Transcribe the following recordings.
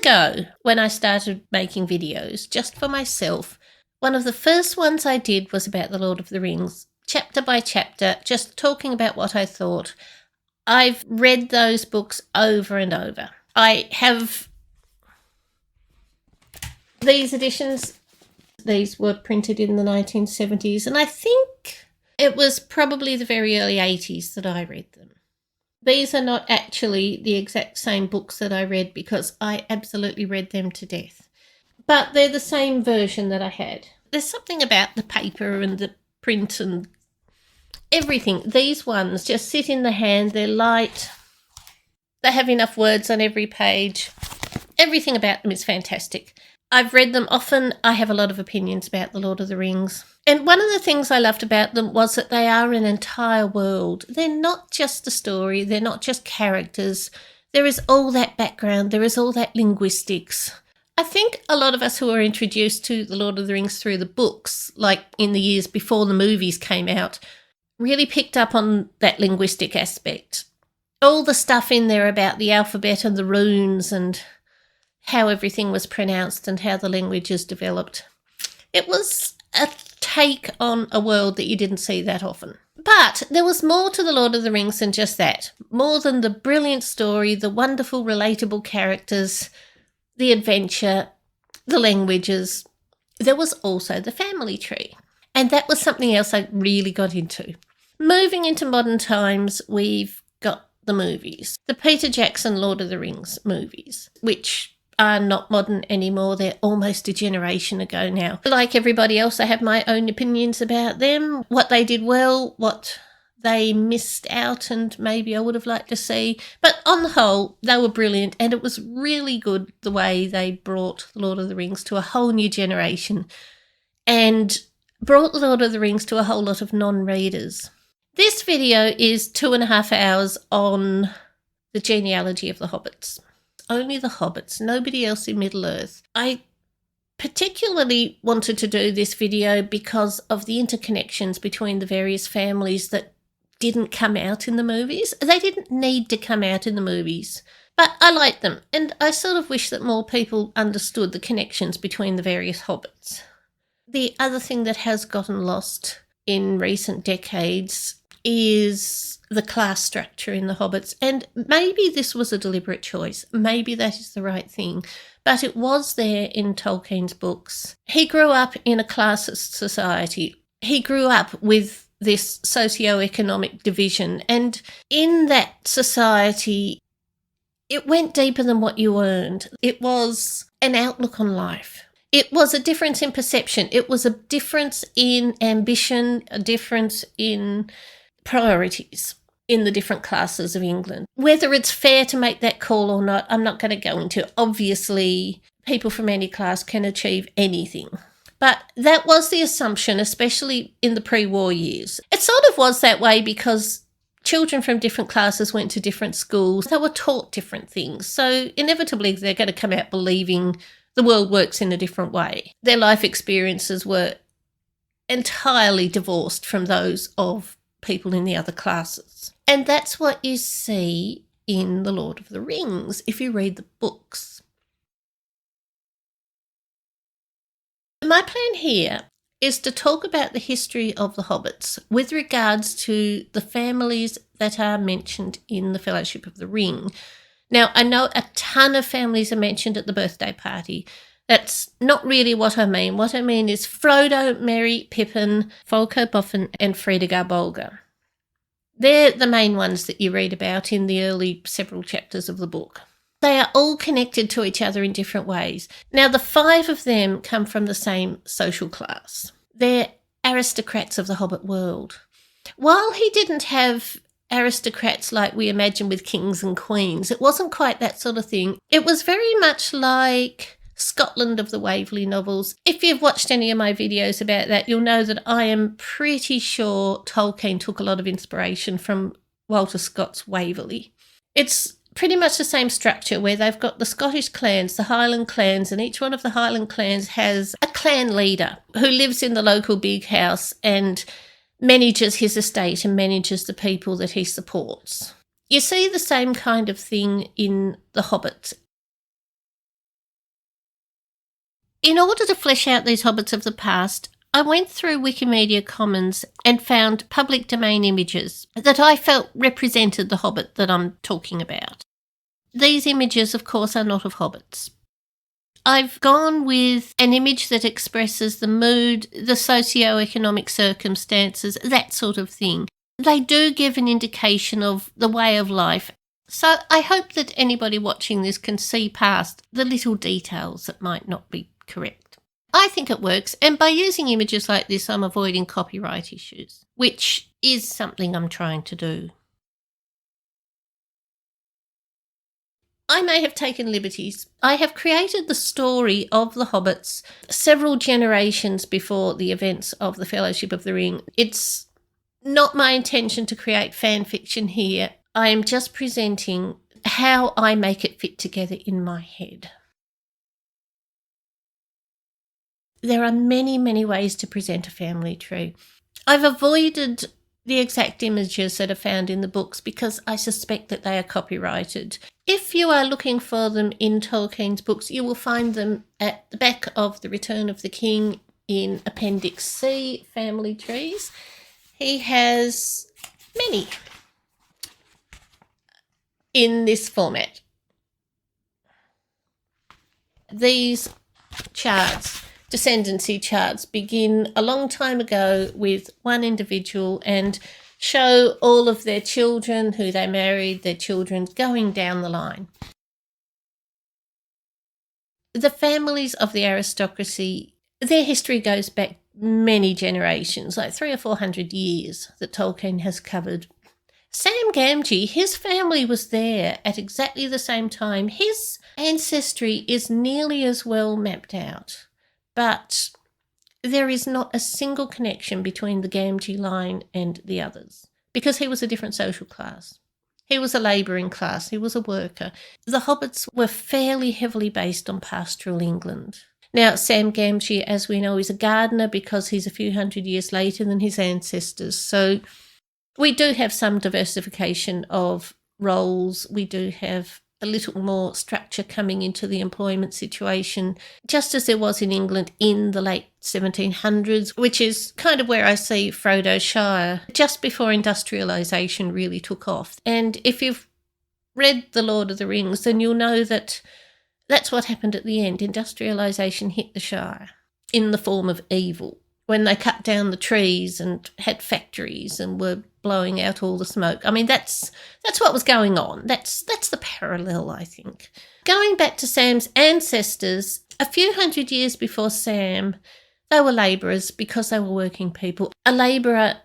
ago, when I started making videos just for myself, one of the first ones I did was about The Lord of the Rings, chapter by chapter, just talking about what I thought. I've read those books over and over. I have these editions. These were printed in the 1970s, and I think it was probably the very early 80s that I read them. These are not actually the exact same books that I read because I absolutely read them to death. But they're the same version that I had. There's something about the paper and the print and everything. These ones just sit in the hand. They're light. They have enough words on every page. Everything about them is fantastic. I've read them often. I have a lot of opinions about The Lord of the Rings. And one of the things I loved about them was that they are an entire world. They're not just a story. They're not just characters. There is all that background. There is all that linguistics. I think a lot of us who are introduced to The Lord of the Rings through the books, like in the years before the movies came out, really picked up on that linguistic aspect. All the stuff in there about the alphabet and the runes and how everything was pronounced and how the languages developed. It was a take on a world that you didn't see that often. But there was more to The Lord of the Rings than just that. More than the brilliant story, the wonderful, relatable characters, the adventure, the languages. There was also the family tree. And that was something else I really got into. Moving into modern times, we've got the movies. The Peter Jackson Lord of the Rings movies, which are not modern anymore. They're almost a generation ago now. Like everybody else, I have my own opinions about them, what they did well, what they missed out and maybe I would have liked to see. But on the whole, they were brilliant, and it was really good the way they brought The Lord of the Rings to a whole new generation and brought The Lord of the Rings to a whole lot of non-readers. This video is 2.5 hours on the genealogy of the Hobbits. Only the Hobbits, nobody else in Middle-earth. I particularly wanted to do this video because of the interconnections between the various families that didn't come out in the movies. They didn't need to come out in the movies, but I liked them, and I sort of wish that more people understood the connections between the various Hobbits. The other thing that has gotten lost in recent decades is the class structure in the Hobbits, and maybe this was a deliberate choice. Maybe that is the right thing, but it was there in Tolkien's books. He grew up in a classist society. He grew up with this socio-economic division, and in that society, it went deeper than what you earned. It was an outlook on life. It was a difference in perception. It was a difference in ambition, a difference in priorities in the different classes of England. Whether it's fair to make that call or not, I'm not going to go into. Obviously, people from any class can achieve anything. But that was the assumption, especially in the pre-war years. It sort of was that way because children from different classes went to different schools. They were taught different things. So inevitably, they're going to come out believing the world works in a different way. Their life experiences were entirely divorced from those of people in the other classes. And that's what you see in The Lord of the Rings if you read the books. My plan here is to talk about the history of the Hobbits with regards to the families that are mentioned in the Fellowship of the Ring. Now, I know a ton of families are mentioned at the birthday party. That's not really what I mean. What I mean is Frodo, Merry, Pippin, Folko Boffin, and Fredegar Bolger. They're the main ones that you read about in the early several chapters of the book. They are all connected to each other in different ways. Now, the 5 of them come from the same social class. They're aristocrats of the Hobbit world. While he didn't have aristocrats like we imagine with kings and queens, it wasn't quite that sort of thing. It was very much like Scotland of the Waverley novels. If you've watched any of my videos about that, you'll know that I am pretty sure Tolkien took a lot of inspiration from Walter Scott's Waverley. It's pretty much the same structure where they've got the Scottish clans, the Highland clans, and each one of the Highland clans has a clan leader who lives in the local big house and manages his estate and manages the people that he supports. You see the same kind of thing in The Hobbit. In order to flesh out these hobbits of the past, I went through Wikimedia Commons and found public domain images that I felt represented the hobbit that I'm talking about. These images, of course, are not of hobbits. I've gone with an image that expresses the mood, the socio-economic circumstances, that sort of thing. They do give an indication of the way of life. So I hope that anybody watching this can see past the little details that might not be correct. I think it works, and by using images like this, I'm avoiding copyright issues, which is something I'm trying to do. I may have taken liberties. I have created the story of the hobbits several generations before the events of the Fellowship of the Ring. It's not my intention to create fan fiction here. I am just presenting how I make it fit together in my head. There are many, many ways to present a family tree. I've avoided the exact images that are found in the books because I suspect that they are copyrighted. If you are looking for them in Tolkien's books, you will find them at the back of The Return of the King in Appendix C, Family Trees. He has many in this format. These charts, descendancy charts, begin a long time ago with one individual and show all of their children, who they married, their children, going down the line. The families of the aristocracy, their history goes back many generations, like 300 or 400 years that Tolkien has covered. Sam Gamgee, his family was there at exactly the same time. His ancestry is nearly as well mapped out, but there is not a single connection between the Gamgee line and the others because he was a different social class. He was a labouring class. He was a worker. The hobbits were fairly heavily based on pastoral England. Now, Sam Gamgee, as we know, is a gardener because he's a few hundred years later than his ancestors. So we do have some diversification of roles. We do have a little more structure coming into the employment situation, just as there was in England in the late 1700s, which is kind of where I see Frodo Shire, just before industrialisation really took off. And if you've read The Lord of the Rings, then you'll know that that's what happened at the end. Industrialisation hit the Shire in the form of evil, when they cut down the trees and had factories and were blowing out all the smoke. I mean, that's what was going on. That's the parallel, I think. Going back to Sam's ancestors, a few hundred years before Sam, they were labourers because they were working people. A labourer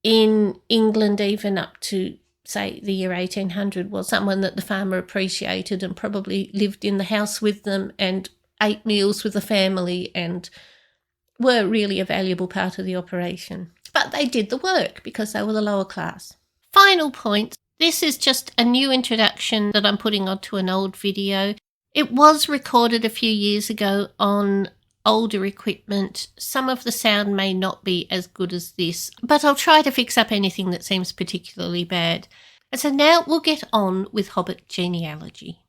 in England, even up to, say, the year 1800, was someone that the farmer appreciated and probably lived in the house with them and ate meals with the family and were really a valuable part of the operation. But they did the work because they were the lower class. Final point, this is just a new introduction that I'm putting onto an old video. It was recorded a few years ago on older equipment. Some of the sound may not be as good as this, but I'll try to fix up anything that seems particularly bad. And so now we'll get on with Hobbit genealogy.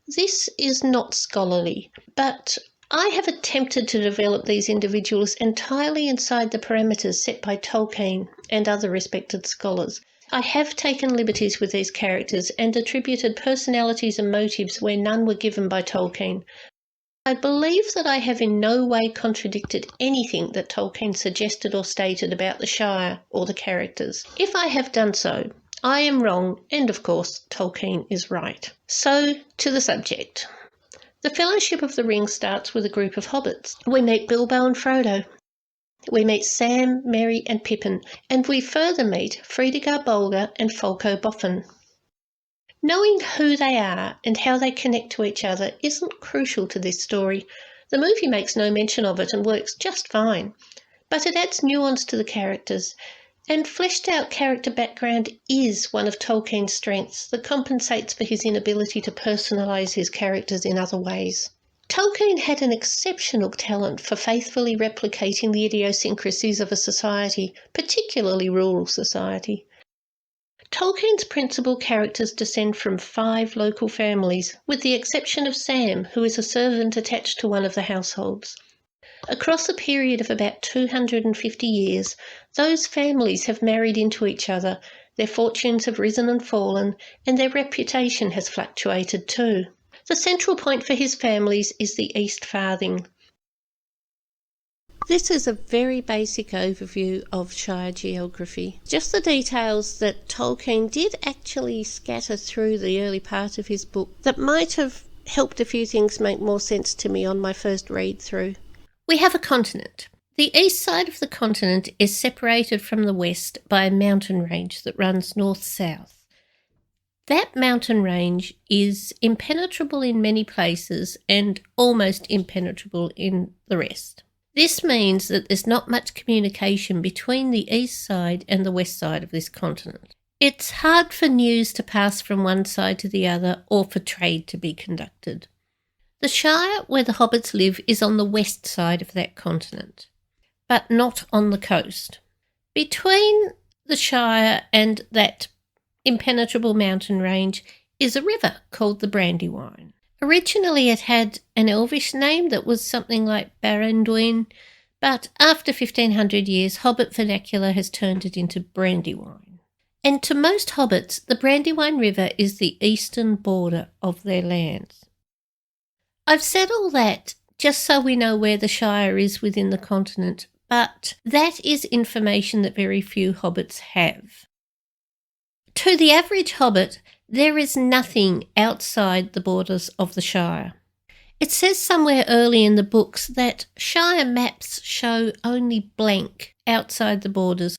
This is not scholarly, but I have attempted to develop these individuals entirely inside the parameters set by Tolkien and other respected scholars. I have taken liberties with these characters and attributed personalities and motives where none were given by Tolkien. I believe that I have in no way contradicted anything that Tolkien suggested or stated about the Shire or the characters. If I have done so, I am wrong, and of course, Tolkien is right. So, to the subject. The Fellowship of the Ring starts with a group of hobbits. We meet Bilbo and Frodo. We meet Sam, Merry and Pippin, and we further meet Fredegar Bolger and Folko Boffin. Knowing who they are and how they connect to each other isn't crucial to this story. The movie makes no mention of it and works just fine, but it adds nuance to the characters, and fleshed out character background is one of Tolkien's strengths that compensates for his inability to personalise his characters in other ways. Tolkien had an exceptional talent for faithfully replicating the idiosyncrasies of a society, particularly rural society. Tolkien's principal characters descend from 5 local families, with the exception of Sam, who is a servant attached to one of the households. Across a period of about 250 years, those families have married into each other, their fortunes have risen and fallen, and their reputation has fluctuated too. The central point for his families is the East Farthing. This is a very basic overview of Shire geography. Just the details that Tolkien did actually scatter through the early part of his book that might have helped a few things make more sense to me on my first read through. We have a continent. The east side of the continent is separated from the west by a mountain range that runs north-south. That mountain range is impenetrable in many places and almost impenetrable in the rest. This means that there's not much communication between the east side and the west side of this continent. It's hard for news to pass from one side to the other or for trade to be conducted. The Shire where the hobbits live is on the west side of that continent, but not on the coast. Between the Shire and that impenetrable mountain range is a river called the Brandywine. Originally it had an Elvish name that was something like Barandwin, but after 1500 years, Hobbit vernacular has turned it into Brandywine. And to most hobbits, the Brandywine River is the eastern border of their lands. I've said all that just so we know where the Shire is within the continent, but that is information that very few hobbits have. To the average hobbit, there is nothing outside the borders of the Shire. It says somewhere early in the books that Shire maps show only blank outside the borders.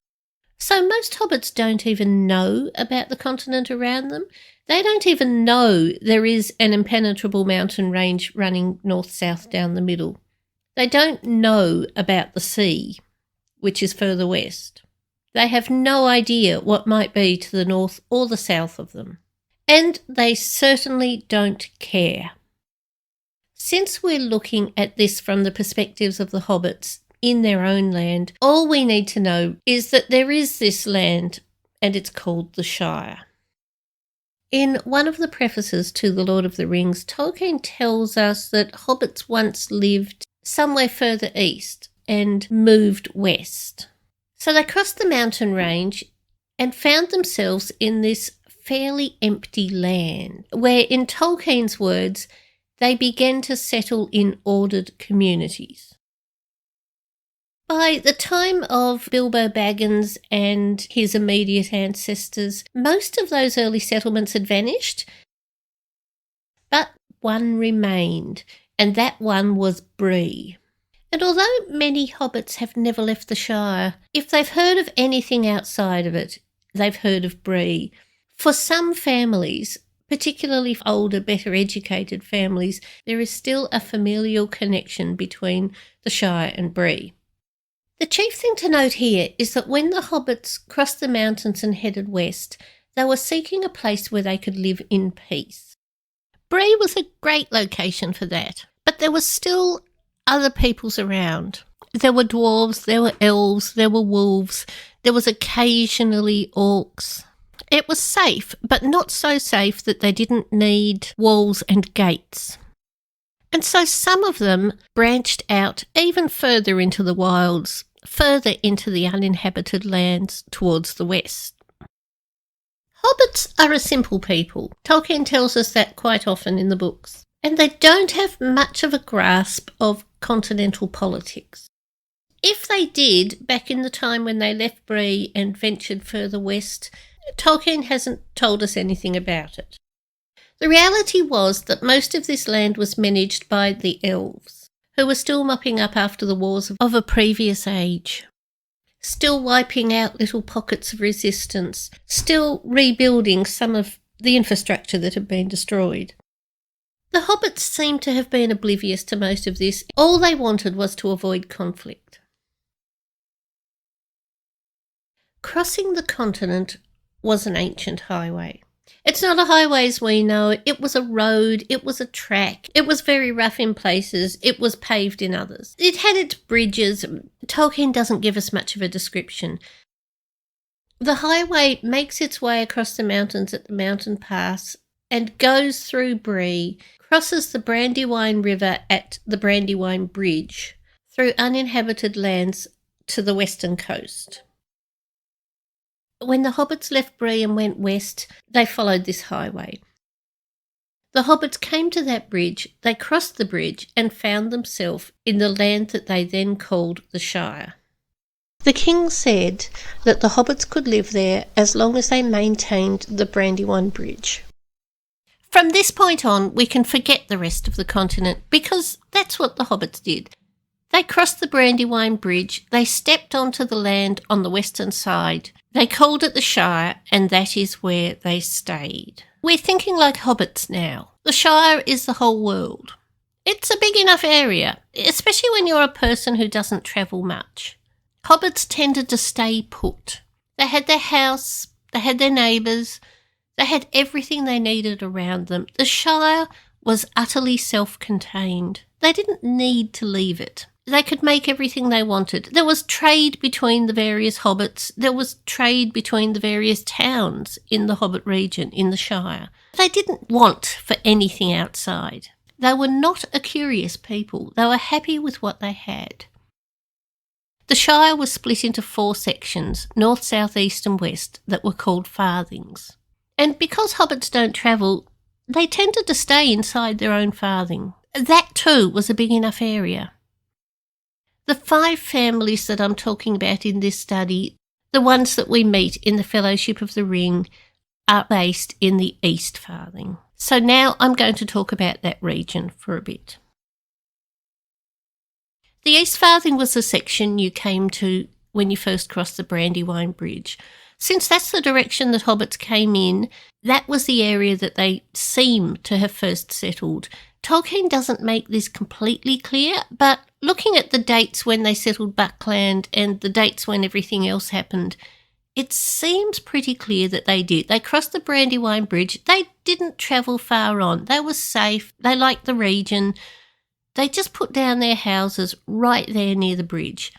So most hobbits don't even know about the continent around them. They don't even know there is an impenetrable mountain range running north-south down the middle. They don't know about the sea, which is further west. They have no idea what might be to the north or the south of them. And they certainly don't care. Since we're looking at this from the perspectives of the hobbits in their own land, all we need to know is that there is this land and it's called the Shire. In one of the prefaces to The Lord of the Rings, Tolkien tells us that hobbits once lived somewhere further east and moved west. So they crossed the mountain range and found themselves in this fairly empty land, where, in Tolkien's words, they began to settle in ordered communities. By the time of Bilbo Baggins and his immediate ancestors, most of those early settlements had vanished, but one remained, and that one was Bree. And although many hobbits have never left the Shire, if they've heard of anything outside of it, they've heard of Bree. For some families, particularly older, better educated families, there is still a familial connection between the Shire and Bree. The chief thing to note here is that when the hobbits crossed the mountains and headed west, they were seeking a place where they could live in peace. Bree was a great location for that, but there were still other peoples around. There were dwarves, there were elves, there were wolves, there was occasionally orcs. It was safe, but not so safe that they didn't need walls and gates. And so some of them branched out even further into the wilds, further into the uninhabited lands towards the west. Hobbits are a simple people. Tolkien tells us that quite often in the books. And they don't have much of a grasp of continental politics. If they did, back in the time when they left Bree and ventured further west, Tolkien hasn't told us anything about it. The reality was that most of this land was managed by the elves, who were still mopping up after the wars of a previous age, still wiping out little pockets of resistance, still rebuilding some of the infrastructure that had been destroyed. The hobbits seem to have been oblivious to most of this. All they wanted was to avoid conflict. Crossing the continent was an ancient highway. It's not a highway as we know it. It was a road, it was a track. It was very rough in places, it was paved in others. It had its bridges. Tolkien doesn't give us much of a description. The highway makes its way across the mountains at the mountain pass and goes through Bree, crosses the Brandywine River at the Brandywine Bridge, through uninhabited lands to the western coast. When the hobbits left Bree and went west, they followed this highway. The hobbits came to that bridge, they crossed the bridge and found themselves in the land that they then called the Shire. The king said that the hobbits could live there as long as they maintained the Brandywine Bridge. From this point on, we can forget the rest of the continent because that's what the hobbits did. They crossed the Brandywine Bridge, they stepped onto the land on the western side, they called it the Shire, and that is where they stayed. We're thinking like hobbits now. The Shire is the whole world. It's a big enough area, especially when you're a person who doesn't travel much. Hobbits tended to stay put. They had their house, they had their neighbours, they had everything they needed around them. The Shire was utterly self-contained. They didn't need to leave it. They could make everything they wanted. There was trade between the various hobbits. There was trade between the various towns in the Hobbit region, in the Shire. They didn't want for anything outside. They were not a curious people. They were happy with what they had. The Shire was split into 4 sections, north, south, east and west, that were called farthings. And because hobbits don't travel, they tended to stay inside their own farthing. That too was a big enough area. The 5 families that I'm talking about in this study, the ones that we meet in the Fellowship of the Ring, are based in the East Farthing. So now I'm going to talk about that region for a bit. The East Farthing was the section you came to when you first crossed the Brandywine Bridge. Since that's the direction that hobbits came in, that was the area that they seem to have first settled. Tolkien doesn't make this completely clear, but looking at the dates when they settled Buckland and the dates when everything else happened, it seems pretty clear that they did. They crossed the Brandywine Bridge. They didn't travel far on. They were safe. They liked the region. They just put down their houses right there near the bridge.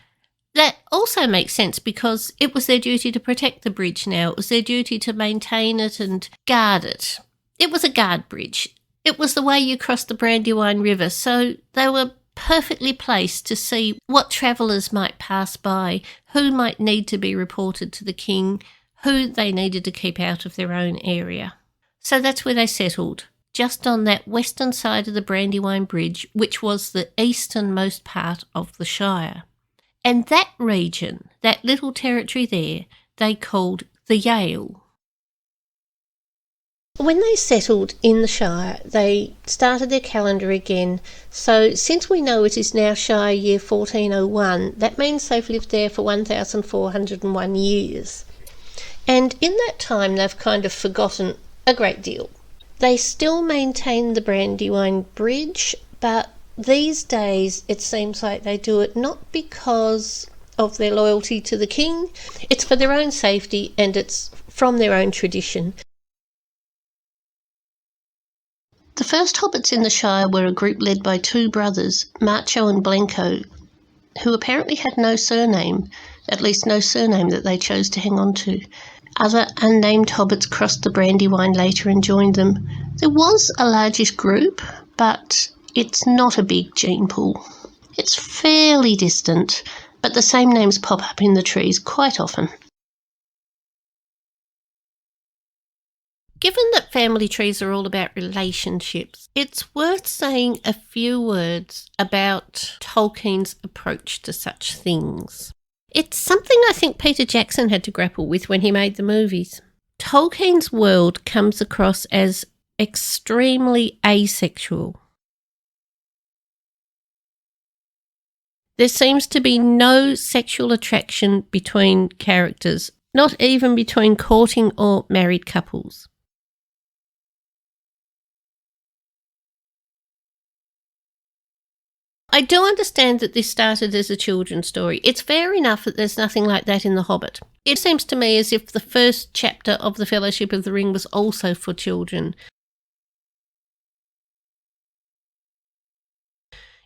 That also makes sense because it was their duty to protect the bridge now. It was their duty to maintain it and guard it. It was a guard bridge. It was the way you crossed the Brandywine River, so they were perfectly placed to see what travellers might pass by, who might need to be reported to the king, who they needed to keep out of their own area. So that's where they settled, just on that western side of the Brandywine Bridge, which was the easternmost part of the Shire. And that region, that little territory there, they called the Yale. When they settled in the Shire, they started their calendar again. So since we know it is now Shire year 1401, that means they've lived there for 1,401 years. And in that time, they've kind of forgotten a great deal. They still maintain the Brandywine Bridge, but these days it seems like they do it not because of their loyalty to the king. It's for their own safety and it's from their own tradition. The first hobbits in the Shire were a group led by 2 brothers, Marcho and Blenko, who apparently had no surname, at least no surname that they chose to hang on to. Other unnamed hobbits crossed the Brandywine later and joined them. There was a largish group, but it's not a big gene pool. It's fairly distant, but the same names pop up in the trees quite often. Given that family trees are all about relationships, it's worth saying a few words about Tolkien's approach to such things. It's something I think Peter Jackson had to grapple with when he made the movies. Tolkien's world comes across as extremely asexual. There seems to be no sexual attraction between characters, not even between courting or married couples. I do understand that this started as a children's story. It's fair enough that there's nothing like that in The Hobbit. It seems to me as if the first chapter of the Fellowship of the Ring was also for children.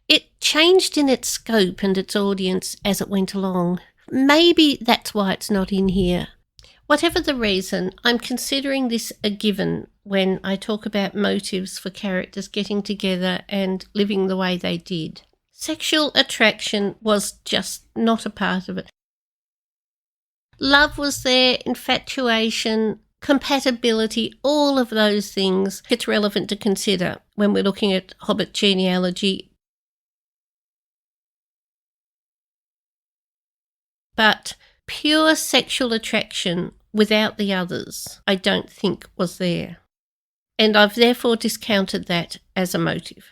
It changed in its scope and its audience as it went along. Maybe that's why it's not in here. Whatever the reason, I'm considering this a given when I talk about motives for characters getting together and living the way they did. Sexual attraction was just not a part of it. Love was there, infatuation, compatibility, all of those things it's relevant to consider when we're looking at Hobbit genealogy. But pure sexual attraction without the others, I don't think was there. And I've therefore discounted that as a motive.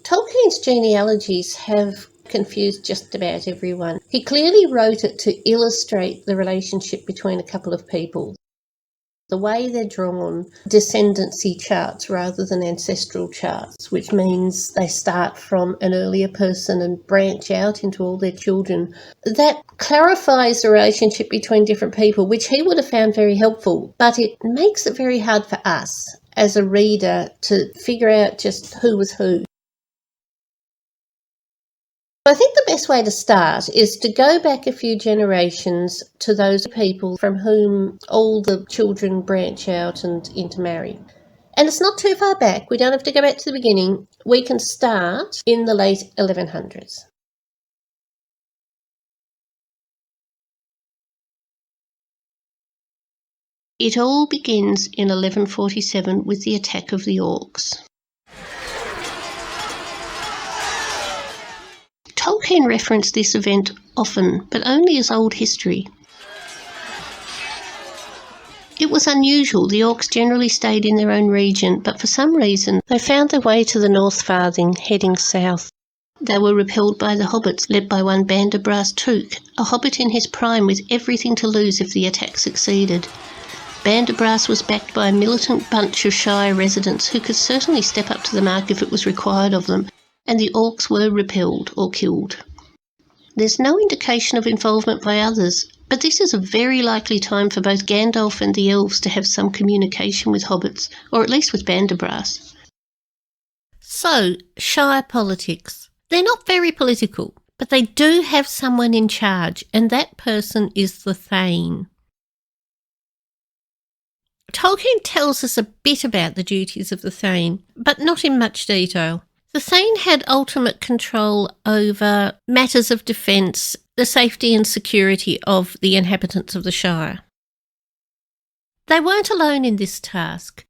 Tolkien's genealogies have confused just about everyone. He clearly wrote it to illustrate the relationship between a couple of people. The way they're drawn, descendancy charts rather than ancestral charts, which means they start from an earlier person and branch out into all their children. That clarifies the relationship between different people, which he would have found very helpful, but it makes it very hard for us as a reader to figure out just who was who. I think the best way to start is to go back a few generations to those people from whom all the children branch out and intermarry. And it's not too far back. We don't have to go back to the beginning. We can start in the late 1100s. It all begins in 1147 with the attack of the orcs. Tolkien referenced this event often, but only as old history. It was unusual. The orcs generally stayed in their own region, but for some reason they found their way to the North Farthing, heading south. They were repelled by the hobbits, led by one Bandabras Took, a hobbit in his prime with everything to lose if the attack succeeded. Bandabras was backed by a militant bunch of Shire residents who could certainly step up to the mark if it was required of them, and the orcs were repelled or killed. There's no indication of involvement by others, but this is a very likely time for both Gandalf and the elves to have some communication with hobbits, or at least with Bandabras. So, Shire politics. They're not very political, but they do have someone in charge, and that person is the Thane. Tolkien tells us a bit about the duties of the Thane, but not in much detail. The Thane had ultimate control over matters of defence, the safety and security of the inhabitants of the Shire. They weren't alone in this task.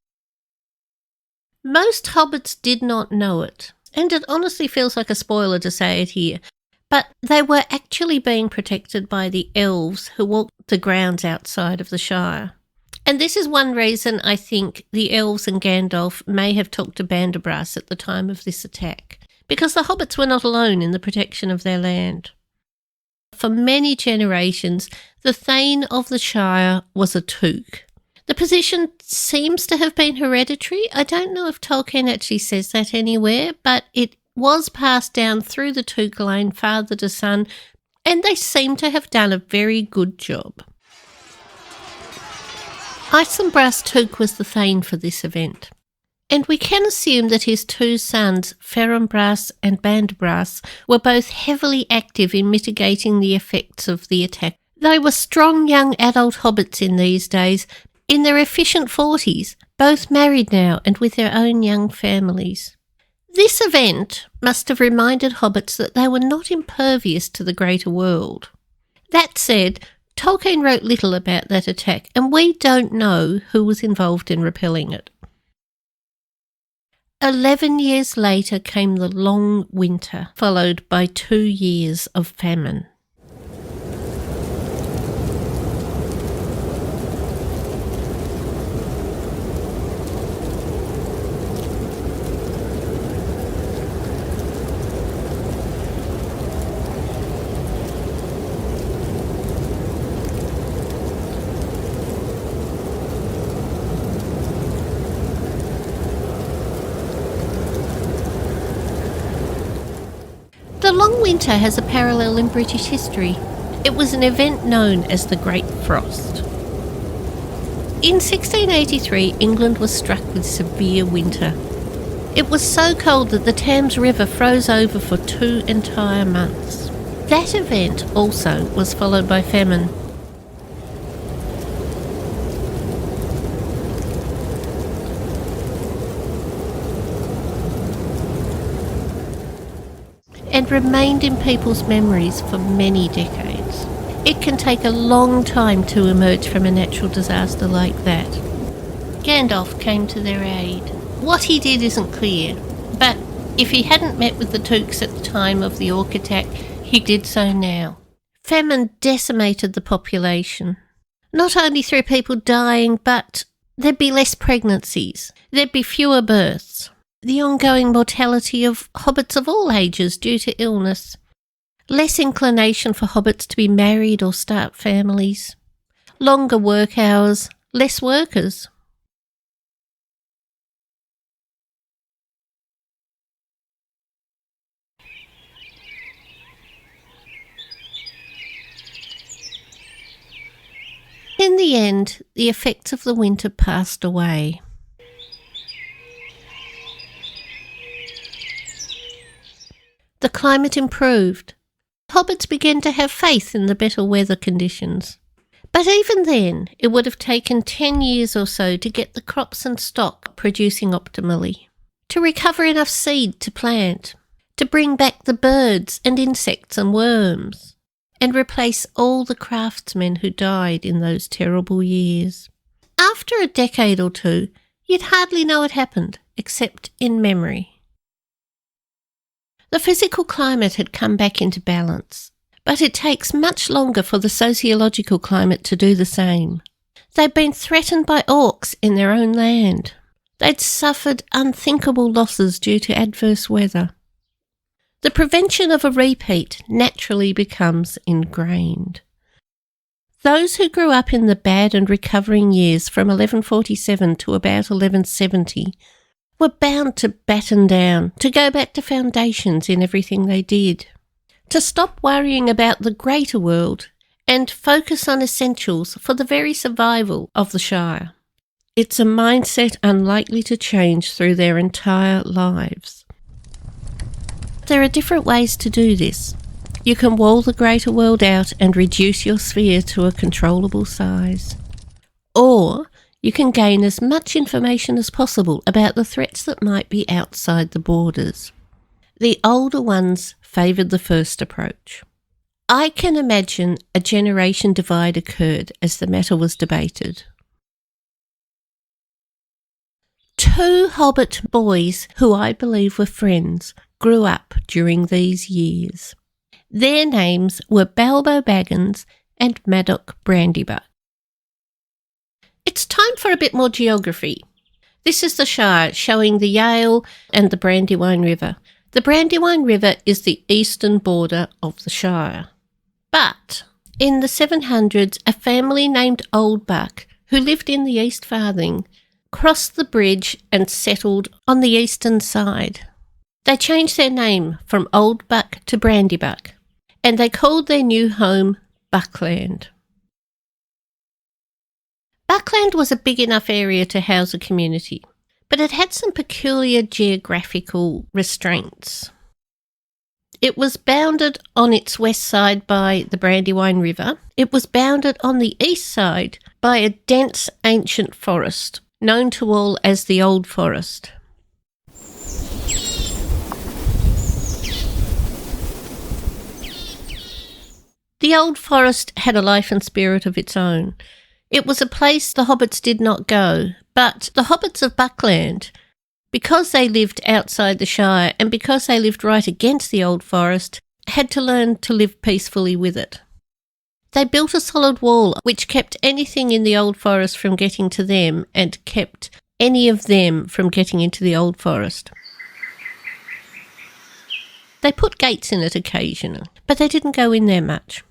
Most hobbits did not know it, and it honestly feels like a spoiler to say it here, but they were actually being protected by the elves who walked the grounds outside of the Shire. And this is one reason I think the elves and Gandalf may have talked to Bandabras at the time of this attack, because the hobbits were not alone in the protection of their land. For many generations, the Thane of the Shire was a Took. The position seems to have been hereditary. I don't know if Tolkien actually says that anywhere, but it was passed down through the Took line, father to son, and they seem to have done a very good job. Isenbras Took was the Thane for this event, and we can assume that his two sons, Ferinbras and Bandabras, were both heavily active in mitigating the effects of the attack. They were strong young adult hobbits in these days, in their efficient 40s, both married now and with their own young families. This event must have reminded hobbits that they were not impervious to the greater world. That said, Tolkien wrote little about that attack, and we don't know who was involved in repelling it. 11 years later came the long winter, followed by 2 years of famine. The long winter has a parallel in British history. It was an event known as the Great Frost. In 1683, England was struck with severe winter. It was so cold that the Thames River froze over for 2 entire months. That event also was followed by famine. and remained in people's memories for many decades. It can take a long time to emerge from a natural disaster like that. Gandalf came to their aid. What he did isn't clear, but if he hadn't met with the Tooks at the time of the orc attack, he did so now. Famine decimated the population. Not only through people dying, but there'd be less pregnancies, there'd be fewer births, the ongoing mortality of hobbits of all ages due to illness, less inclination for hobbits to be married or start families, longer work hours, less workers. In the end, the effects of the winter passed away. The climate improved. Hobbits began to have faith in the better weather conditions. But even then, it would have taken 10 years or so to get the crops and stock producing optimally, to recover enough seed to plant, to bring back the birds and insects and worms, and replace all the craftsmen who died in those terrible years. After a decade or two, you'd hardly know it happened, except in memory. The physical climate had come back into balance, but it takes much longer for the sociological climate to do the same. They'd been threatened by orcs in their own land. They'd suffered unthinkable losses due to adverse weather. The prevention of a repeat naturally becomes ingrained. Those who grew up in the bad and recovering years from 1147 to about 1170 were bound to batten down, to go back to foundations in everything they did, to stop worrying about the greater world and focus on essentials for the very survival of the Shire. It's a mindset unlikely to change through their entire lives. There are different ways to do this. You can wall the greater world out and reduce your sphere to a controllable size. Or you can gain as much information as possible about the threats that might be outside the borders. The older ones favoured the first approach. I can imagine a generation divide occurred as the matter was debated. 2 Hobbit boys, who I believe were friends, grew up during these years. Their names were Balbo Baggins and Maddock Brandybuck. It's time for a bit more geography. This is the Shire, showing the Yale and the Brandywine River. The Brandywine River is the eastern border of the Shire. But in the 700s, a family named Oldbuck, who lived in the East Farthing, crossed the bridge and settled on the eastern side. They changed their name from Oldbuck to Brandybuck, and they called their new home Buckland. Buckland was a big enough area to house a community, but it had some peculiar geographical restraints. It was bounded on its west side by the Brandywine River. It was bounded on the east side by a dense ancient forest, known to all as the Old Forest. The Old Forest had a life and spirit of its own. It was a place the hobbits did not go, but the hobbits of Buckland, because they lived outside the Shire and because they lived right against the Old Forest, had to learn to live peacefully with it. They built a solid wall which kept anything in the Old Forest from getting to them and kept any of them from getting into the Old Forest. They put gates in it occasionally, but they didn't go in there much.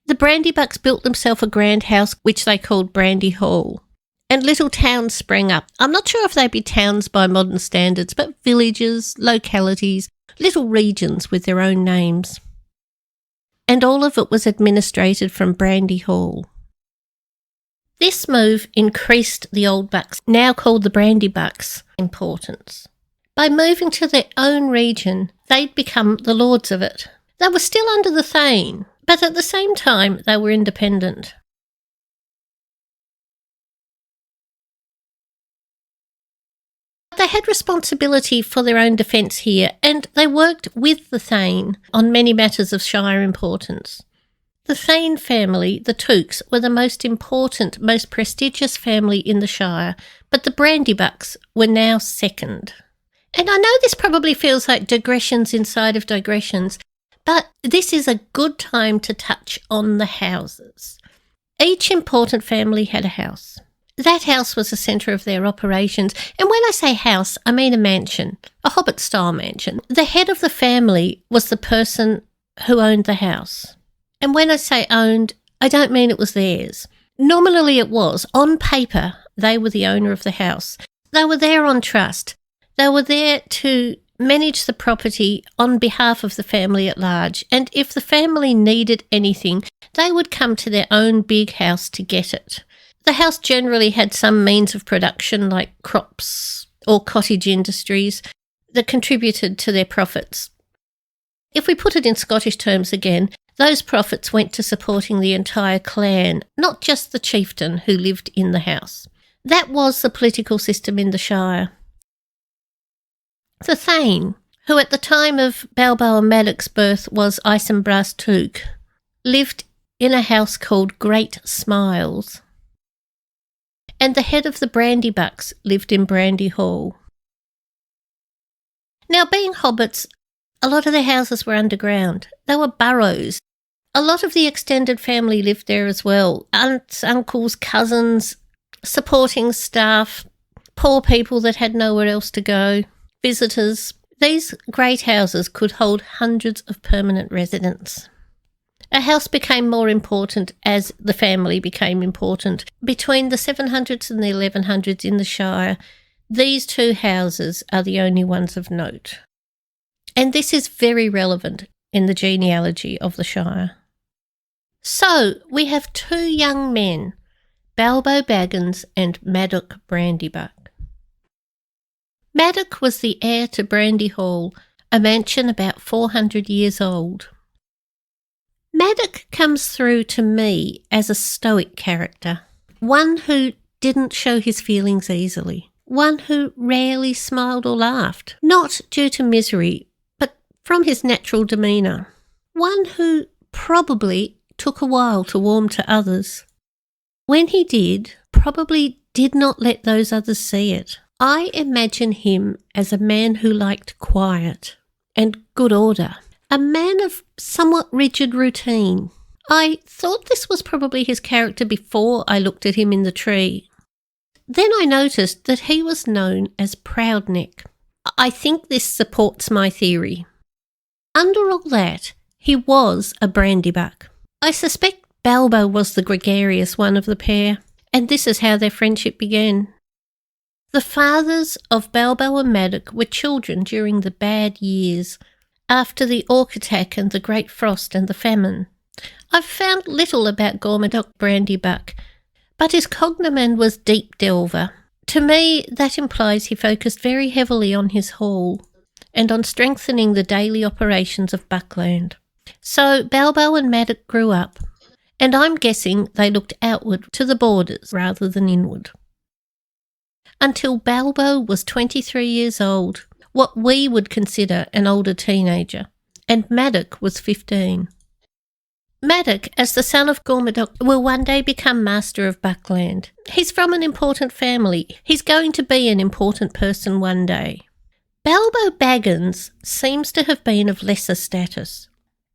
The Brandybucks built themselves a grand house which they called Brandy Hall, and little towns sprang up. I'm not sure if they'd be towns by modern standards, but villages, localities, little regions with their own names. And all of it was administrated from Brandy Hall. This move increased the Old Bucks, now called the Brandybucks, importance. By moving to their own region, they'd become the lords of it. They were still under the Thane, but at the same time they were independent. They had responsibility for their own defence here, and they worked with the Thane on many matters of Shire importance. The Thane family, the Tooks, were the most important, most prestigious family in the Shire, but the Brandybucks were now second. And I know this probably feels like digressions inside of digressions, but this is a good time to touch on the houses. Each important family had a house. That house was the centre of their operations, and when I say house, I mean a mansion, a Hobbit-style mansion. The head of the family was the person who owned the house. And when I say owned, I don't mean it was theirs. Nominally it was. On paper, they were the owner of the house. They were there on trust. They were there to manage the property on behalf of the family at large, and if the family needed anything, they would come to their own big house to get it. The house generally had some means of production like crops or cottage industries that contributed to their profits. If we put it in Scottish terms again, those profits went to supporting the entire clan, not just the chieftain who lived in the house. That was the political system in the Shire. The Thane, who at the time of Balbo and Madoc's birth was Isenbras Took, lived in a house called Great Smiles. And the head of the Brandybucks lived in Brandy Hall. Now, being hobbits, a lot of their houses were underground. They were burrows. A lot of the extended family lived there as well. Aunts, uncles, cousins, supporting staff, poor people that had nowhere else to go, visitors. These great houses could hold hundreds of permanent residents. A house became more important as the family became important. Between the 700s and the 1100s in the Shire, these two houses are the only ones of note. And this is very relevant in the genealogy of the Shire. So, we have two young men, Balbo Baggins and Madoc Brandybuck. Madoc was the heir to Brandy Hall, a mansion about 400 years old. Madoc comes through to me as a stoic character, one who didn't show his feelings easily, one who rarely smiled or laughed, not due to misery, but from his natural demeanour, one who probably took a while to warm to others. When he did, probably did not let those others see it. I imagine him as a man who liked quiet and good order, a man of somewhat rigid routine. I thought this was probably his character before I looked at him in the tree. Then I noticed that he was known as Proudneck. I think this supports my theory. Under all that, he was a Brandybuck. I suspect Balbo was the gregarious one of the pair, and this is how their friendship began. The fathers of Balbo and Madoc were children during the bad years, after the Orc attack and the Great Frost and the famine. I've found little about Gormadoc Brandybuck, but his cognomen was Deep Delver. To me, that implies he focused very heavily on his hall and on strengthening the daily operations of Buckland. So Balbo and Madoc grew up, and I'm guessing they looked outward to the borders rather than inward. Until Balbo was 23 years old, what we would consider an older teenager, and Madoc was 15. Madoc, as the son of Gormadoc, will one day become master of Buckland. He's from an important family. He's going to be an important person one day. Balbo Baggins seems to have been of lesser status.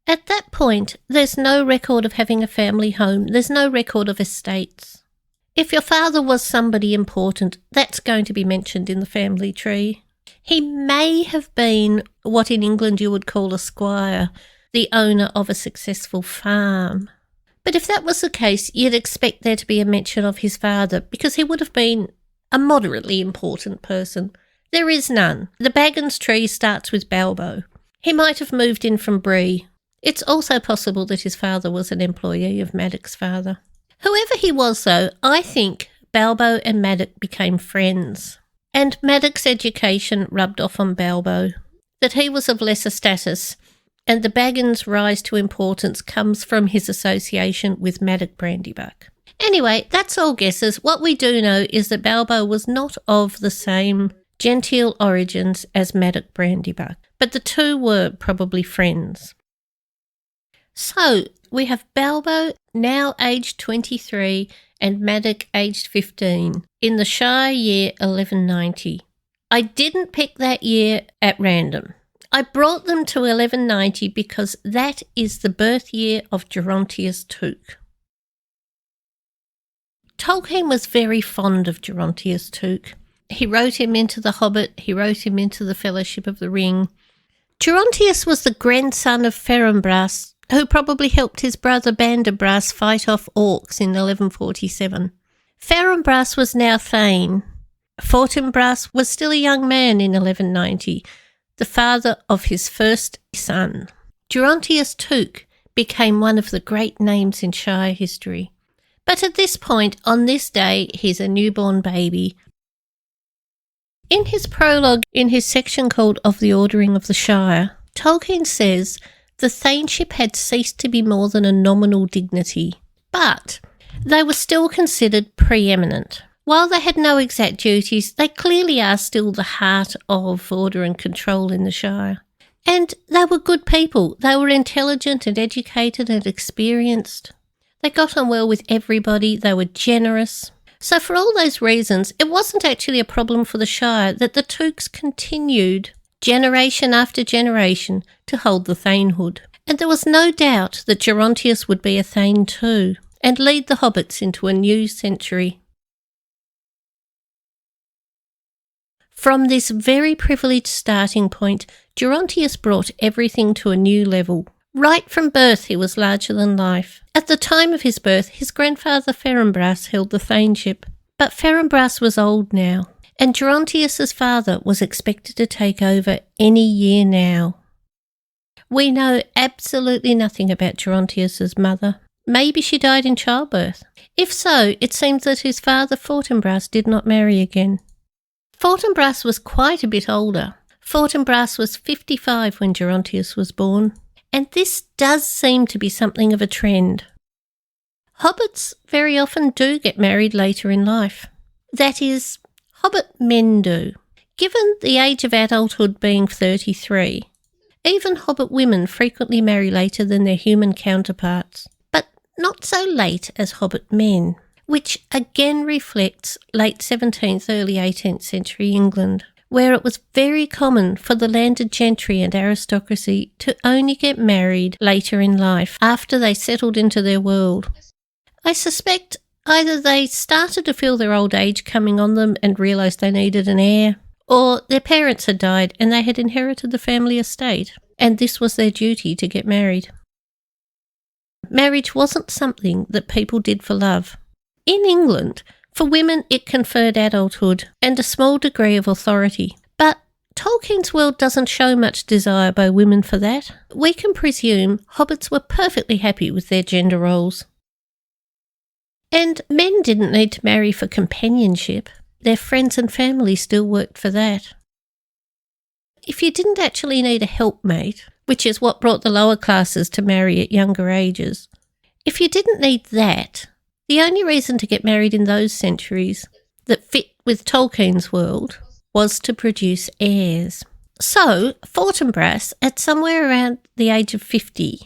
At that point, there's no record of having a family home. There's no record of estates. If your father was somebody important, that's going to be mentioned in the family tree. He may have been what in England you would call a squire, the owner of a successful farm. But if that was the case, you'd expect there to be a mention of his father, because he would have been a moderately important person. There is none. The Baggins tree starts with Balbo. He might have moved in from Bree. It's also possible that his father was an employee of Madoc's father. Whoever he was, though, I think Balbo and Madoc became friends. And Madoc's education rubbed off on Balbo, that he was of lesser status, and the Baggins' rise to importance comes from his association with Madoc Brandybuck. Anyway, that's all guesses. What we do know is that Balbo was not of the same genteel origins as Maddock Brandybuck, but the two were probably friends. So we have Balbo, now aged 23, and Maddock, aged 15, in the Shire year 1190. I didn't pick that year at random. I brought them to 1190 because that is the birth year of Gerontius Tuke. Tolkien was very fond of Gerontius Tuke. He wrote him into The Hobbit, he wrote him into The Fellowship of the Ring. Gerontius was the grandson of Ferinbras, who probably helped his brother Bandabras fight off orcs in 1147. Ferinbras was now Thane. Fortinbras was still a young man in 1190, the father of his first son. Gerontius Tuke became one of the great names in Shire history. But at this point, on this day, he's a newborn baby. In his prologue, in his section called Of the Ordering of the Shire, Tolkien says the thaneship had ceased to be more than a nominal dignity, but they were still considered preeminent. While they had no exact duties, they clearly are still the heart of order and control in the Shire. And they were good people. They were intelligent and educated and experienced. They got on well with everybody. They were generous. So for all those reasons, it wasn't actually a problem for the Shire that the Tukes continued generation after generation to hold the Thanehood. And there was no doubt that Gerontius would be a Thane too, and lead the Hobbits into a new century. From this very privileged starting point, Gerontius brought everything to a new level. Right from birth he was larger than life. At the time of his birth, his grandfather Ferinbras held the thaneship, but Ferinbras was old now, and Gerontius's father was expected to take over any year now. We know absolutely nothing about Gerontius's mother. Maybe she died in childbirth. If so, it seems that his father Fortinbras did not marry again. Fortinbras was quite a bit older. Fortinbras was 55 when Gerontius was born, and this does seem to be something of a trend. Hobbits very often do get married later in life. That is, Hobbit men do. Given the age of adulthood being 33, even Hobbit women frequently marry later than their human counterparts, but not so late as Hobbit men, which again reflects late 17th, early 18th century England, where it was very common for the landed gentry and aristocracy to only get married later in life, after they settled into their world. I suspect either they started to feel their old age coming on them and realised they needed an heir, or their parents had died and they had inherited the family estate, and this was their duty to get married. Marriage wasn't something that people did for love. In England, for women it conferred adulthood and a small degree of authority, but Tolkien's world doesn't show much desire by women for that. We can presume hobbits were perfectly happy with their gender roles. And men didn't need to marry for companionship. Their friends and family still worked for that. If you didn't actually need a helpmate, which is what brought the lower classes to marry at younger ages, if you didn't need that, the only reason to get married in those centuries that fit with Tolkien's world was to produce heirs. So Fortinbras, at somewhere around the age of 50,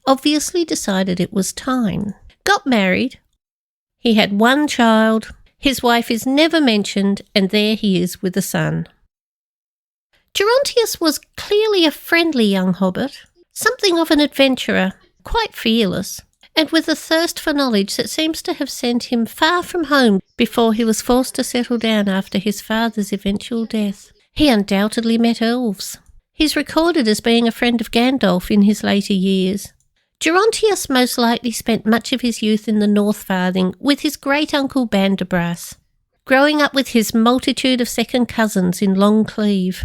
obviously decided it was time. Got married. He had one child. His wife is never mentioned, and there he is with a son. Gerontius was clearly a friendly young hobbit, something of an adventurer, quite fearless, and with a thirst for knowledge that seems to have sent him far from home before he was forced to settle down after his father's eventual death. He undoubtedly met elves. He's recorded as being a friend of Gandalf in his later years. Gerontius most likely spent much of his youth in the North Farthing with his great-uncle Bandabras, growing up with his multitude of second cousins in Long Cleave.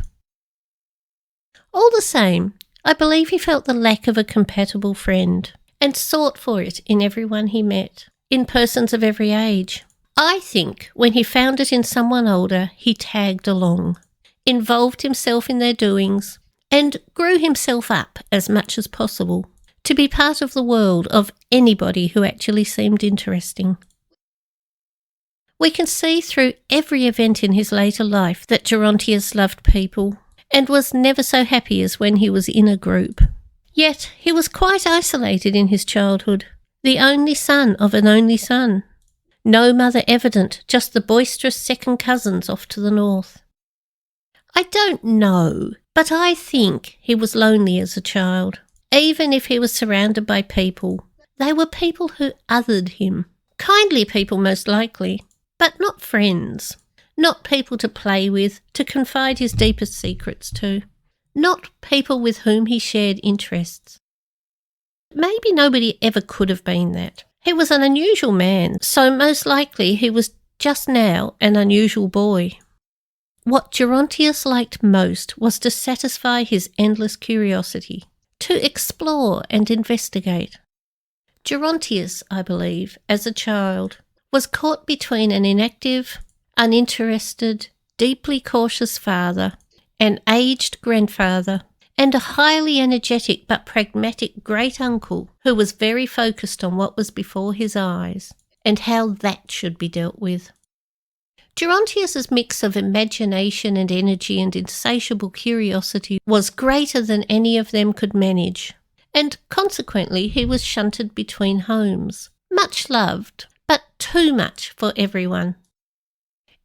All the same, I believe he felt the lack of a compatible friend, and sought for it in everyone he met, in persons of every age. I think when he found it in someone older, he tagged along, involved himself in their doings, and grew himself up as much as possible to be part of the world of anybody who actually seemed interesting. We can see through every event in his later life that Gerontius loved people and was never so happy as when he was in a group. Yet he was quite isolated in his childhood, the only son of an only son. No mother evident, just the boisterous second cousins off to the north. I don't know, but I think he was lonely as a child. Even if he was surrounded by people, they were people who othered him. Kindly people most likely, but not friends. Not people to play with, to confide his deepest secrets to. Not people with whom he shared interests. Maybe nobody ever could have been that. He was an unusual man, so most likely he was just now an unusual boy. What Gerontius liked most was to satisfy his endless curiosity, to explore and investigate. Gerontius, I believe, as a child, was caught between an inactive, uninterested, deeply cautious father, an aged grandfather, and a highly energetic but pragmatic great-uncle who was very focused on what was before his eyes and how that should be dealt with. Gerontius's mix of imagination and energy and insatiable curiosity was greater than any of them could manage, and consequently he was shunted between homes, much loved, but too much for everyone.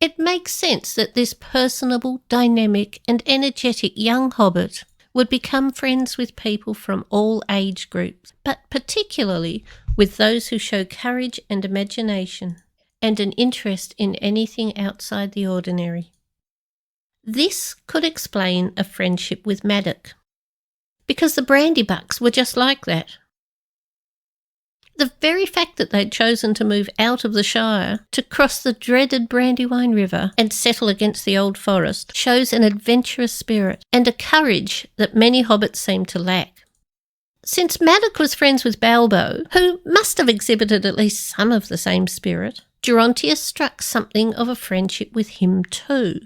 It makes sense that this personable, dynamic and energetic young hobbit would become friends with people from all age groups, but particularly with those who show courage and imagination, and an interest in anything outside the ordinary. This could explain a friendship with Maddock, because the Brandybucks were just like that. The very fact that they'd chosen to move out of the Shire to cross the dreaded Brandywine River and settle against the Old Forest shows an adventurous spirit and a courage that many hobbits seem to lack. Since Maddock was friends with Balbo, who must have exhibited at least some of the same spirit, Gerontius struck something of a friendship with him too.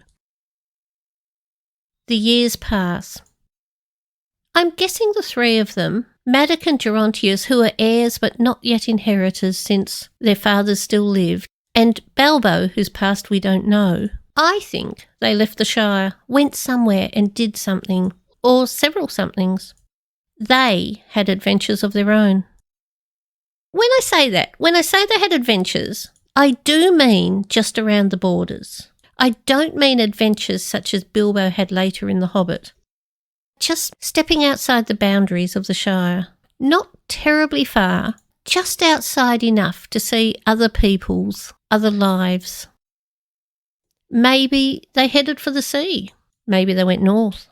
The years pass. I'm guessing the three of them, Maddock and Gerontius, who are heirs but not yet inheritors since their fathers still lived, and Balbo, whose past we don't know, I think they left the Shire, went somewhere and did something, or several somethings. They had adventures of their own. When I say they had adventures, I do mean just around the borders. I don't mean adventures such as Bilbo had later in The Hobbit. Just stepping outside the boundaries of the Shire. Not terribly far, just outside enough to see other people's, other lives. Maybe they headed for the sea. Maybe they went north.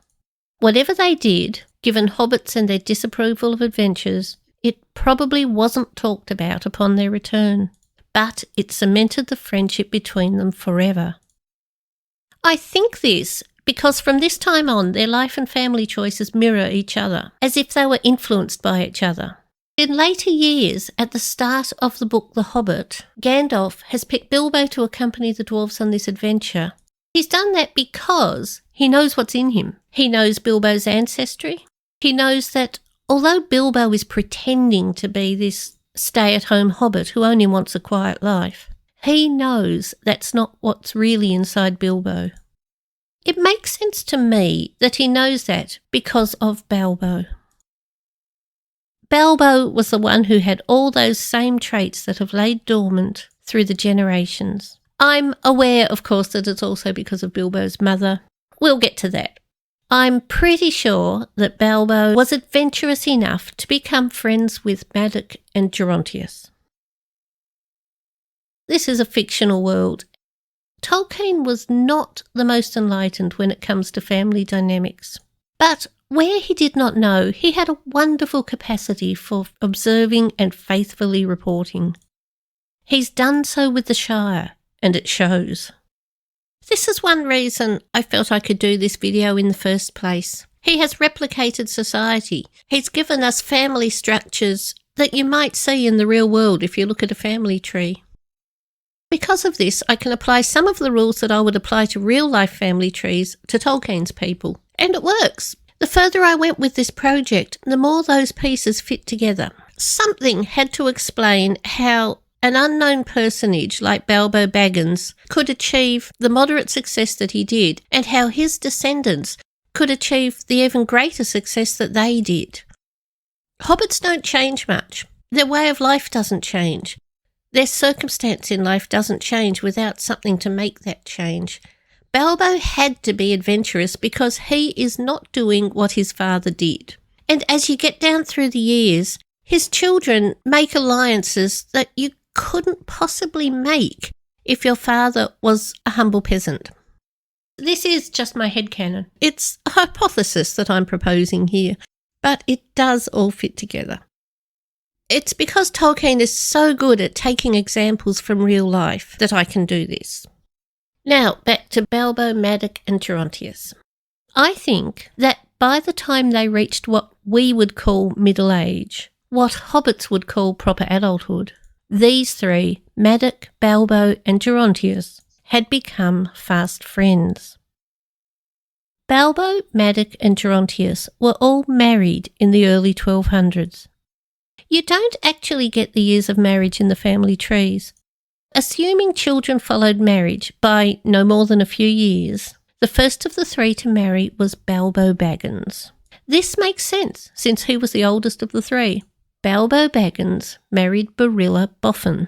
Whatever they did, given hobbits and their disapproval of adventures, it probably wasn't talked about upon their return, but it cemented the friendship between them forever. I think this because from this time on their life and family choices mirror each other, as if they were influenced by each other. In later years, at the start of the book The Hobbit, Gandalf has picked Bilbo to accompany the dwarves on this adventure. He's done that because he knows what's in him. He knows Bilbo's ancestry. He knows that although Bilbo is pretending to be this stay-at-home hobbit who only wants a quiet life, he knows that's not what's really inside Bilbo. It makes sense to me that he knows that because of Balbo. Balbo was the one who had all those same traits that have laid dormant through the generations. I'm aware, of course, that it's also because of Bilbo's mother. We'll get to that. I'm pretty sure that Balbo was adventurous enough to become friends with Maddock and Gerontius. This is a fictional world. Tolkien was not the most enlightened when it comes to family dynamics, but where he did not know, he had a wonderful capacity for observing and faithfully reporting. He's done so with the Shire, and it shows. This is one reason I felt I could do this video in the first place. He has replicated society. He's given us family structures that you might see in the real world if you look at a family tree. Because of this, I can apply some of the rules that I would apply to real-life family trees to Tolkien's people. And it works. The further I went with this project, the more those pieces fit together. Something had to explain how an unknown personage like Bilbo Baggins could achieve the moderate success that he did, and how his descendants could achieve the even greater success that they did. Hobbits don't change much. Their way of life doesn't change. Their circumstance in life doesn't change without something to make that change. Bilbo had to be adventurous because he is not doing what his father did. And as you get down through the years, his children make alliances that you couldn't possibly make if your father was a humble peasant. This is just my headcanon. It's a hypothesis that I'm proposing here, but it does all fit together. It's because Tolkien is so good at taking examples from real life that I can do this. Now, back to Bilbo, Maddox and Gerontius. I think that by the time they reached what we would call middle age, what hobbits would call proper adulthood, these three, Maddox, Bilbo and Gerontius, had become fast friends. Bilbo, Maddox and Gerontius were all married in the early 1200s. You don't actually get the years of marriage in the family trees. Assuming children followed marriage by no more than a few years, the first of the three to marry was Bilbo Baggins. This makes sense, since he was the oldest of the three. Bilbo Baggins married Barilla Boffin.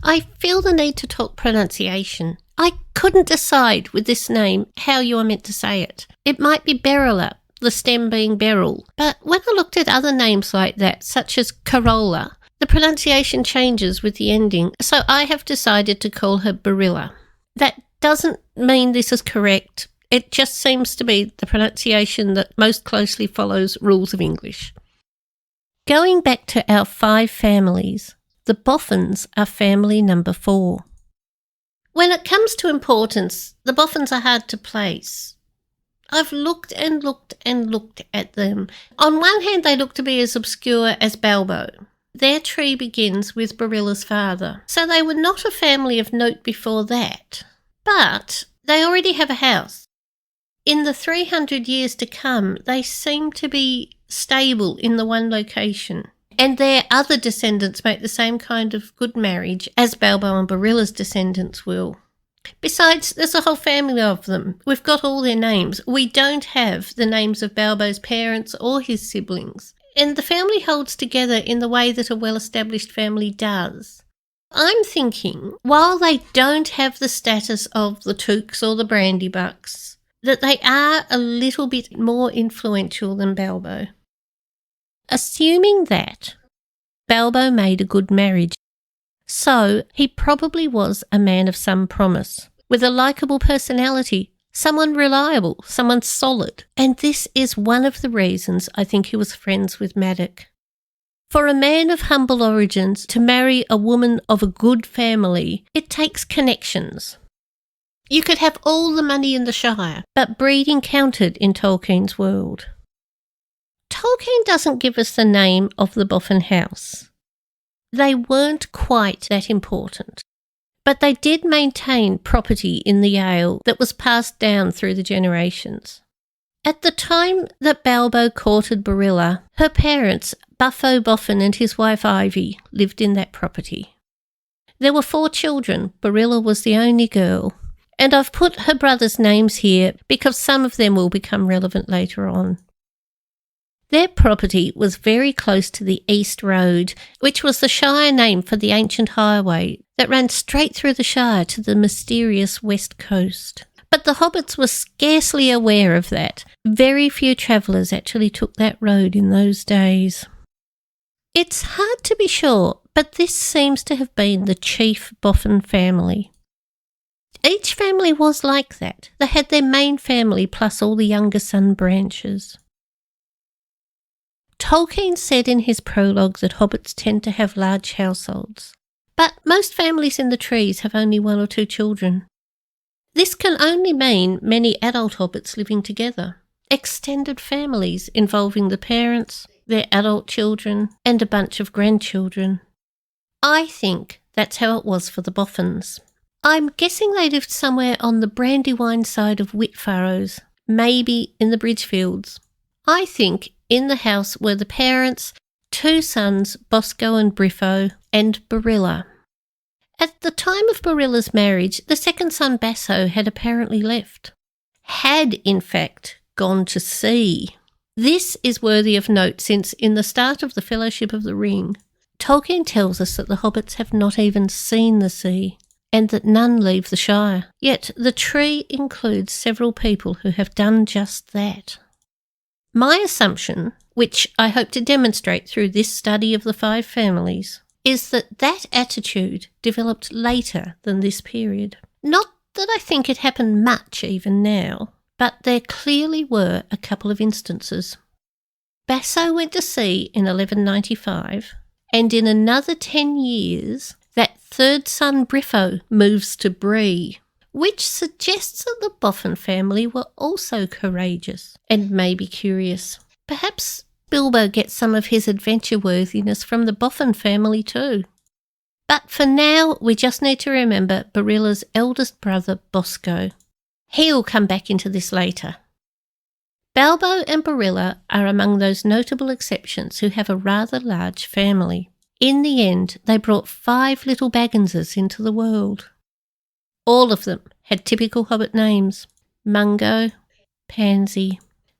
I feel the need to talk pronunciation. I couldn't decide with this name how you are meant to say it. It might be Berilla, the stem being beryl, but when I looked at other names like that, such as Corolla, the pronunciation changes with the ending, so I have decided to call her Barilla. That doesn't mean this is correct. It just seems to be the pronunciation that most closely follows rules of English. Going back to our 5 families, the Boffins are family number 4. When it comes to importance, the Boffins are hard to place. I've looked and looked and looked at them. On one hand, they look to be as obscure as Bilbo. Their tree begins with Barilla's father, so they were not a family of note before that. But they already have a house. In the 300 years to come, they seem to be stable in the one location. And their other descendants make the same kind of good marriage as Bilbo and Barilla's descendants will. Besides, there's a whole family of them. We've got all their names. We don't have the names of Bilbo's parents or his siblings. And the family holds together in the way that a well-established family does. I'm thinking, while they don't have the status of the Tooks or the Brandybucks, that they are a little bit more influential than Bilbo. Assuming that, Bilbo made a good marriage, so he probably was a man of some promise, with a likeable personality, someone reliable, someone solid, and this is one of the reasons I think he was friends with Maddox. For a man of humble origins to marry a woman of a good family, it takes connections. You could have all the money in the Shire, but breeding counted in Tolkien's world. Tolkien doesn't give us the name of the Boffin house. They weren't quite that important, but they did maintain property in the Ale that was passed down through the generations. At the time that Bilbo courted Barilla, her parents, Buffo Boffin and his wife Ivy, lived in that property. There were 4 children. Barilla was the only girl. And I've put her brothers' names here because some of them will become relevant later on. Their property was very close to the East Road, which was the Shire name for the ancient highway that ran straight through the Shire to the mysterious West Coast. But the hobbits were scarcely aware of that. Very few travellers actually took that road in those days. It's hard to be sure, but this seems to have been the chief Boffin family. Each family was like that. They had their main family plus all the younger son branches. Tolkien said in his prologue that hobbits tend to have large households, but most families in the trees have only 1 or 2 children. This can only mean many adult hobbits living together, extended families involving the parents, their adult children, and a bunch of grandchildren. I think that's how it was for the Boffins. I'm guessing they lived somewhere on the Brandywine side of Whitfurrows, maybe in the Bridgefields. I think in the house were the parents two sons, Bosco and Briffo, and Barilla. At the time of Barilla's marriage, the second son, Basso, had apparently left. Had, in fact, gone to sea. This is worthy of note since, in the start of the Fellowship of the Ring, Tolkien tells us that the hobbits have not even seen the sea, and that none leave the Shire. Yet the tree includes several people who have done just that. My assumption, which I hope to demonstrate through this study of the 5 families, is that that attitude developed later than this period. Not that I think it happened much even now, but there clearly were a couple of instances. Basso went to sea in 1195, and in another 10 years, that third son Briffo moves to Bree, which suggests that the Boffin family were also courageous and maybe curious. Perhaps Bilbo gets some of his adventure-worthiness from the Boffin family too. But for now, we just need to remember Barilla's eldest brother, Bosco. He'll come back into this later. Bilbo and Barilla are among those notable exceptions who have a rather large family. In the end, they brought 5 little Bagginses into the world. All of them had typical Hobbit names: Mungo, Pansy,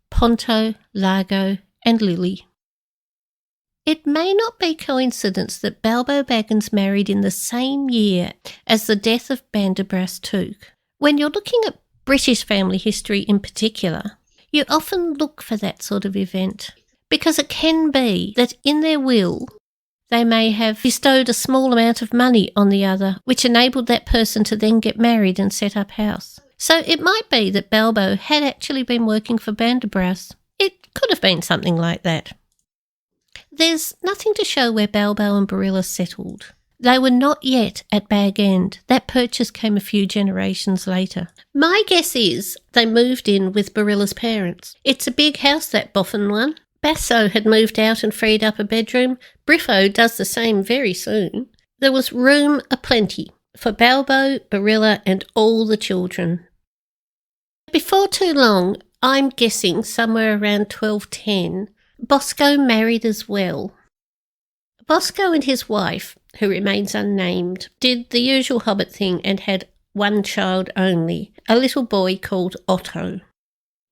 Ponto, Largo, and Lily. It may not be coincidence that Bilbo Baggins married in the same year as the death of Bandabras Took. When you're looking at British family history in particular, you often look for that sort of event, because it can be that in their will they may have bestowed a small amount of money on the other, which enabled that person to then get married and set up house. So it might be that Bilbo had actually been working for Bandabras. It could have been something like that. There's nothing to show where Bilbo and Barilla settled. They were not yet at Bag End. That purchase came a few generations later. My guess is they moved in with Barilla's parents. It's a big house, that Boffin one. Basso had moved out and freed up a bedroom. Briffo does the same very soon. There was room aplenty for Bilbo, Barilla and all the children. Before too long, I'm guessing somewhere around 1210, Bosco married as well. Bosco and his wife, who remains unnamed, did the usual Hobbit thing and had one child only, a little boy called Otto.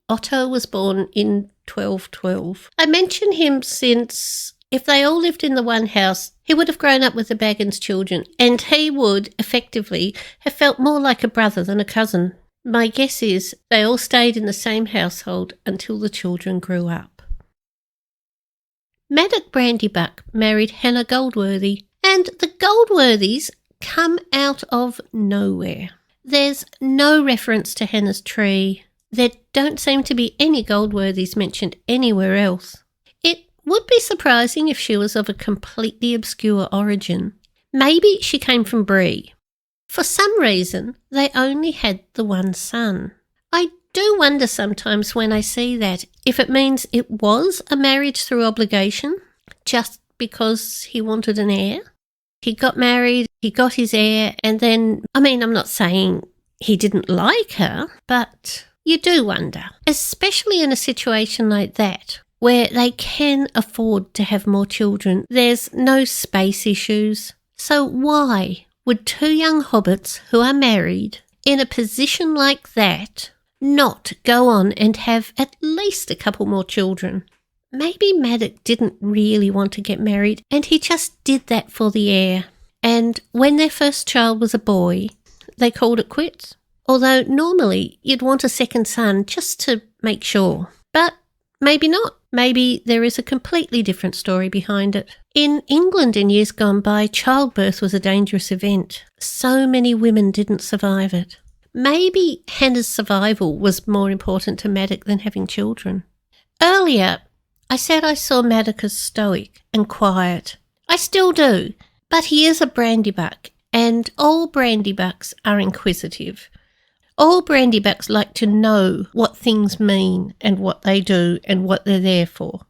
Otto was born in 1212. I mention him since, if they all lived in the one house, he would have grown up with the Baggins children, and he would, effectively, have felt more like a brother than a cousin. My guess is they all stayed in the same household until the children grew up. Maddock Brandybuck married Hannah Goldworthy, and the Goldworthys come out of nowhere. There's no reference to Hannah's tree. There don't seem to be any Goldworthys mentioned anywhere else. It would be surprising if she was of a completely obscure origin. Maybe she came from Bree. For some reason, they only had the one son. I do wonder sometimes when I see that if it means it was a marriage through obligation, just because he wanted an heir. He got married, he got his heir, and then, I'm not saying he didn't like her, but you do wonder, especially in a situation like that, where they can afford to have more children. There's no space issues. So why would 2 young hobbits who are married in a position like that not go on and have at least a couple more children? Maybe Maddock didn't really want to get married and he just did that for the heir. And when their first child was a boy, they called it quits. Although normally you'd want a second son just to make sure. But maybe not. Maybe there is a completely different story behind it. In England in years gone by, childbirth was a dangerous event. So many women didn't survive it. Maybe Hannah's survival was more important to Maddock than having children. Earlier, I said I saw Maddock as stoic and quiet. I still do, but he is a Brandybuck, and all Brandybucks are inquisitive. All Brandybucks like to know what things mean and what they do and what they're there for.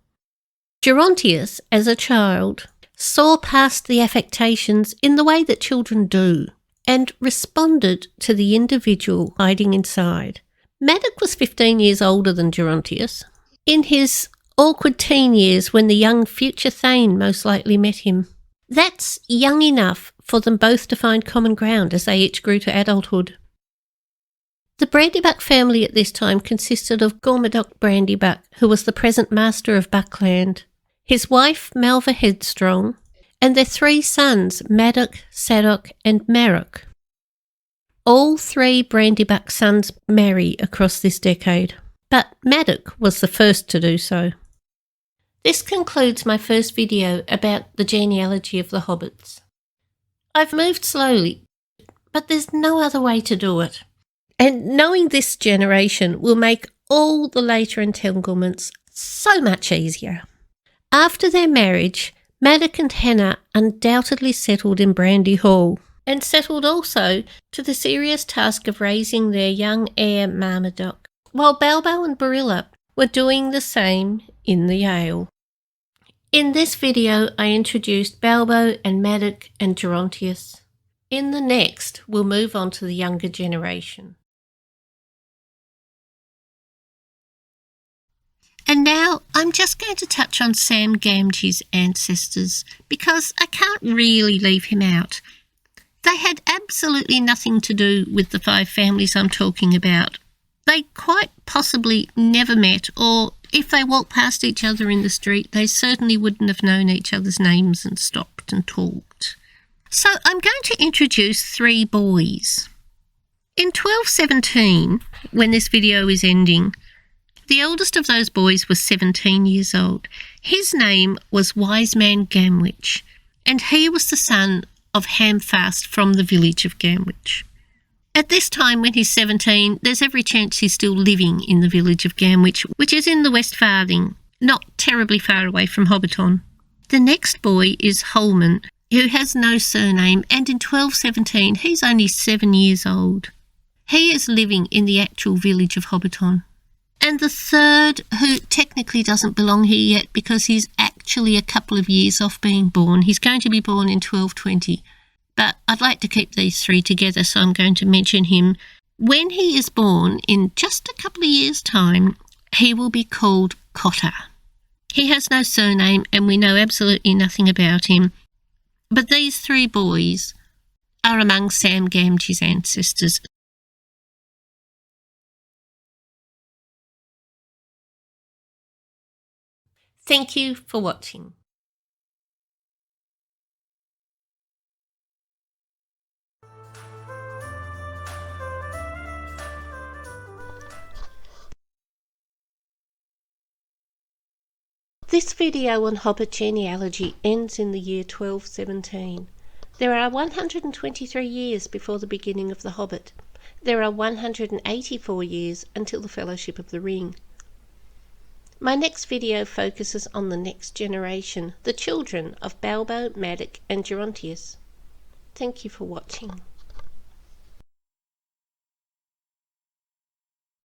Gerontius, as a child, saw past the affectations in the way that children do and responded to the individual hiding inside. Maddock was 15 years older than Gerontius. In his awkward teen years when the young future Thane most likely met him. That's young enough for them both to find common ground as they each grew to adulthood. The Brandybuck family at this time consisted of Gormadoc Brandybuck, who was the present master of Buckland, his wife Malva Headstrong, and their 3 sons, Maddock, Sadok and Marrock. All 3 Brandybuck sons marry across this decade, but Maddock was the first to do so. This concludes my first video about the genealogy of the Hobbits. I've moved slowly, but there's no other way to do it. And knowing this generation will make all the later entanglements so much easier. After their marriage, Maddock and Hannah undoubtedly settled in Brandy Hall, and settled also to the serious task of raising their young heir Marmaduke, while Balbo and Barilla were doing the same in the Ale. In this video I introduced Balbo and Maddock and Gerontius. In the next we'll move on to the younger generation. And now I'm just going to touch on Sam Gamgee's ancestors because I can't really leave him out. They had absolutely nothing to do with the 5 families I'm talking about. They quite possibly never met, or if they walked past each other in the street, they certainly wouldn't have known each other's names and stopped and talked. So I'm going to introduce 3 boys. In 1217, when this video is ending, the eldest of those boys was 17 years old. His name was Wiseman Gamwich, and he was the son of Hamfast from the village of Gamwich. At this time, when he's 17, there's every chance he's still living in the village of Gamwich, which is in the West Farthing, not terribly far away from Hobbiton. The next boy is Holman, who has no surname, and in 1217 he's only 7 years old. He is living in the actual village of Hobbiton. And the third, who technically doesn't belong here yet because he's actually a couple of years off being born. He's going to be born in 1220. But I'd like to keep these 3 together, so I'm going to mention him. When he is born, in just a couple of years' time, he will be called Cotter. He has no surname and we know absolutely nothing about him. But these 3 boys are among Sam Gamgee's ancestors. Thank you for watching. This video on Hobbit genealogy ends in the year 1217. There are 123 years before the beginning of The Hobbit. There are 184 years until the Fellowship of the Ring. My next video focuses on the next generation, the children of Balbo, Maddock and Gerontius. Thank you for watching.